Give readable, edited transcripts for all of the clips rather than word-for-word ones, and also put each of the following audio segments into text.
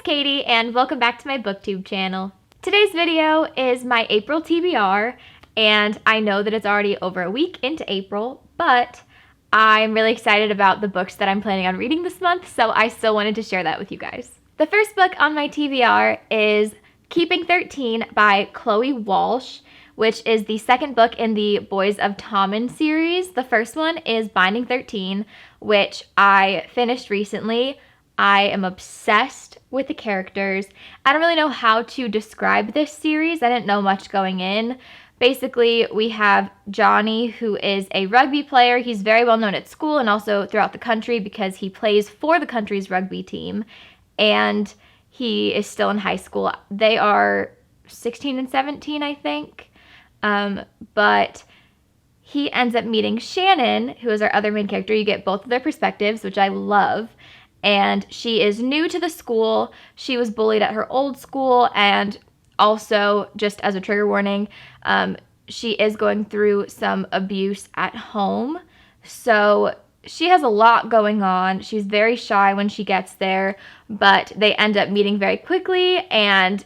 Katie, and welcome back to my booktube channel. Today's video is my April TBR, and I know that it's already over a week into April, but I'm really excited about the books that I'm planning on reading this month, so I still wanted to share that with you guys. The first book on my TBR is Keeping 13 by Chloe Walsh, which is the second book in the Boys of Tommen series. The first one is Binding 13, which I finished recently. I am obsessed with the characters. I don't really know how to describe this series. I didn't know much going in. Basically, we have Johnny, who is a rugby player. He's very well known at school and also throughout the country because he plays for the country's rugby team. And he is still in high school. They are 16 and 17, I think. But he ends up meeting Shannon, who is our other main character. You get both of their perspectives, which I love. And she is new to the school. She was bullied at her old school, and also, just as a trigger warning, she is going through some abuse at home. So she has a lot going on. She's very shy when she gets there, but they end up meeting very quickly and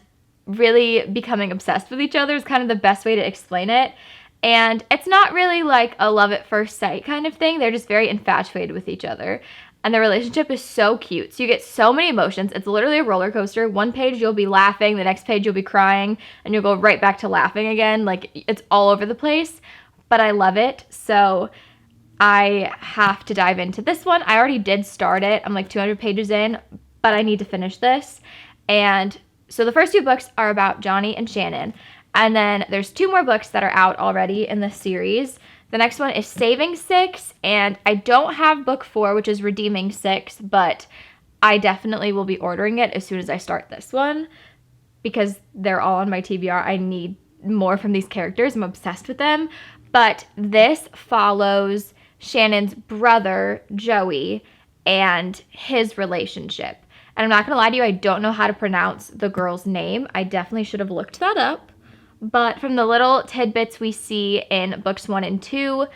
really becoming obsessed with each other is kind of the best way to explain it. And it's not really like a love at first sight kind of thing. They're just very infatuated with each other. And the relationship is so cute. So you get so many emotions. It's literally a roller coaster. One page you'll be laughing, the next page you'll be crying, and you'll go right back to laughing again. Like, it's all over the place, but I love it. So I have to dive into this one. I already did start it. I'm like 200 pages in, but I need to finish this. And so the first two books are about Johnny and Shannon. And then there's two more books that are out already in this series. The next one is Saving 6, and I don't have book 4, which is Redeeming 6, but I definitely will be ordering it as soon as I start this one because they're all on my TBR. I need more from these characters. I'm obsessed with them. But this follows Shannon's brother, Joey, and his relationship. And I'm not going to lie to you, I don't know how to pronounce the girl's name. I definitely should have looked that up. But from the little tidbits we see in books 1 and 2,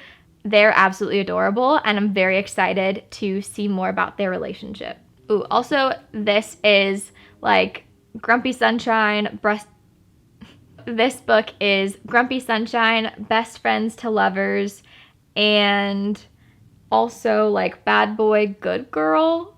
they're absolutely adorable, and I'm very excited to see more about their relationship. Ooh, also, this is like Grumpy Sunshine. This book is Grumpy Sunshine, Best Friends to Lovers, and also like Bad Boy, Good Girl.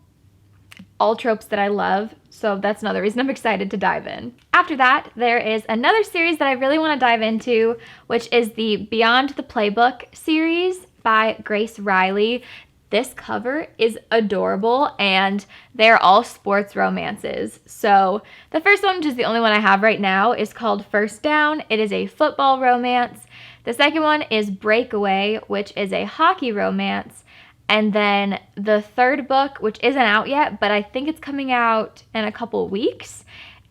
All tropes that I love, so that's another reason I'm excited to dive in. After that, there is another series that I really want to dive into, which is the Beyond the Playbook series by Grace Riley. This cover is adorable, and they're all sports romances. So the first one, which is the only one I have right now, is called First Down. It is a football romance. The second one is Breakaway, which is a hockey romance. And then the third book, which isn't out yet, but I think it's coming out in a couple weeks,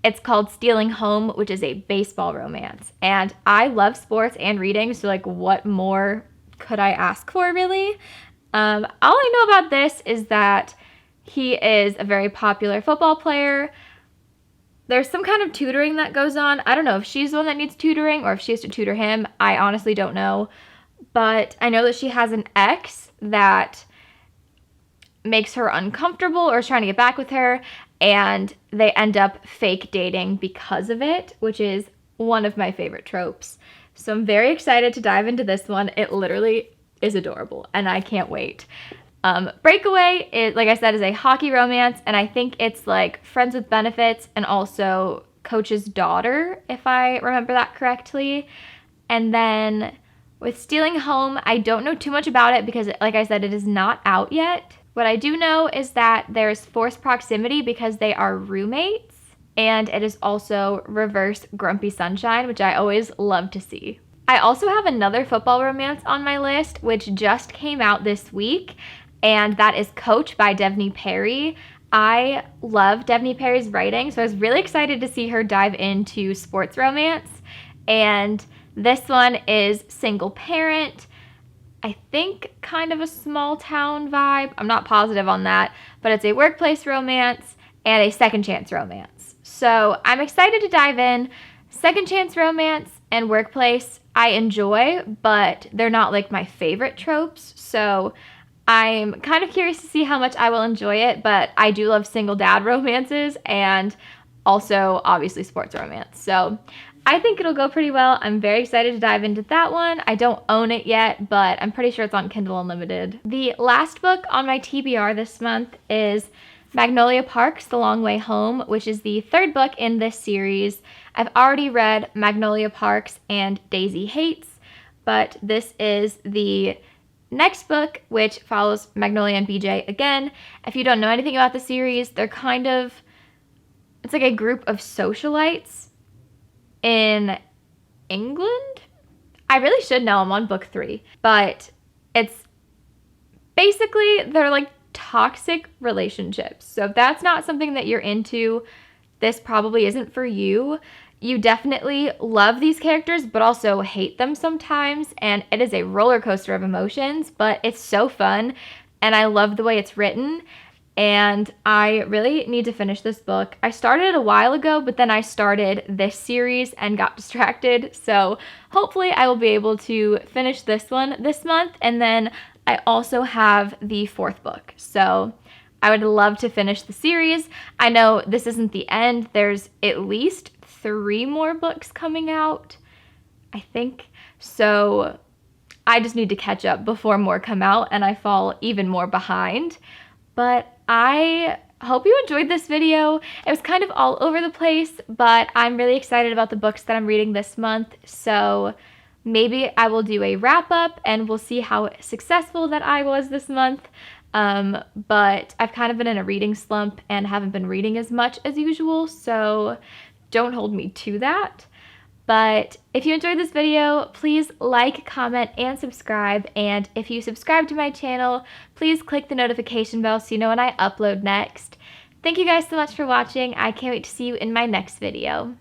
it's called Stealing Home, which is a baseball romance. And I love sports and reading, so like what more could I ask for, really? All I know about this is that he is a very popular football player. There's some kind of tutoring that goes on. I don't know if she's the one that needs tutoring or if she has to tutor him. I honestly don't know. But I know that she has an ex that makes her uncomfortable or is trying to get back with her, and they end up fake dating because of it, which is one of my favorite tropes. So I'm very excited to dive into this one. It literally is adorable, and I can't wait. Breakaway, is, like I said, is a hockey romance, and I think it's like friends with benefits and also coach's daughter, if I remember that correctly. And then with Stealing Home, I don't know too much about it because, like I said, it is not out yet. What I do know is that there's forced proximity because they are roommates, and it is also reverse Grumpy Sunshine, which I always love to see. I also have another football romance on my list, which just came out this week, and that is Coach by Devney Perry. I love Devney Perry's writing, so I was really excited to see her dive into sports romance, and this one is single parent. I think kind of a small town vibe. I'm not positive on that, but it's a workplace romance and a second chance romance. So I'm excited to dive in. Second chance romance and workplace I enjoy, but they're not like my favorite tropes. So I'm kind of curious to see how much I will enjoy it, but I do love single dad romances and also obviously sports romance. So I think it'll go pretty well. I'm very excited to dive into that one. I don't own it yet, but I'm pretty sure it's on Kindle Unlimited. The last book on my TBR this month is Magnolia Parks, The Long Way Home, which is the third book in this series. I've already read Magnolia Parks and Daisy Hates, but this is the next book, which follows Magnolia and BJ again. If you don't know anything about the series, they're it's like a group of socialites in England. I really should know. I'm on book 3, but it's basically they're like toxic relationships. So if that's not something that you're into, this probably isn't for you. You definitely love these characters, but also hate them sometimes, and it is a roller coaster of emotions, but it's so fun, and I love the way it's written, and I really need to finish this book. I started it a while ago, but then I started this series and got distracted, so hopefully I will be able to finish this one this month, and then I also have the 4th book, so I would love to finish the series. I know this isn't the end. There's at least 3 more books coming out, I think. So I just need to catch up before more come out and I fall even more behind. But I hope you enjoyed this video. It was kind of all over the place, but I'm really excited about the books that I'm reading this month. So maybe I will do a wrap up and we'll see how successful that I was this month. But I've kind of been in a reading slump and haven't been reading as much as usual, so don't hold me to that. But if you enjoyed this video, please like, comment, and subscribe. And if you subscribe to my channel, please click the notification bell so you know when I upload next. Thank you guys so much for watching. I can't wait to see you in my next video.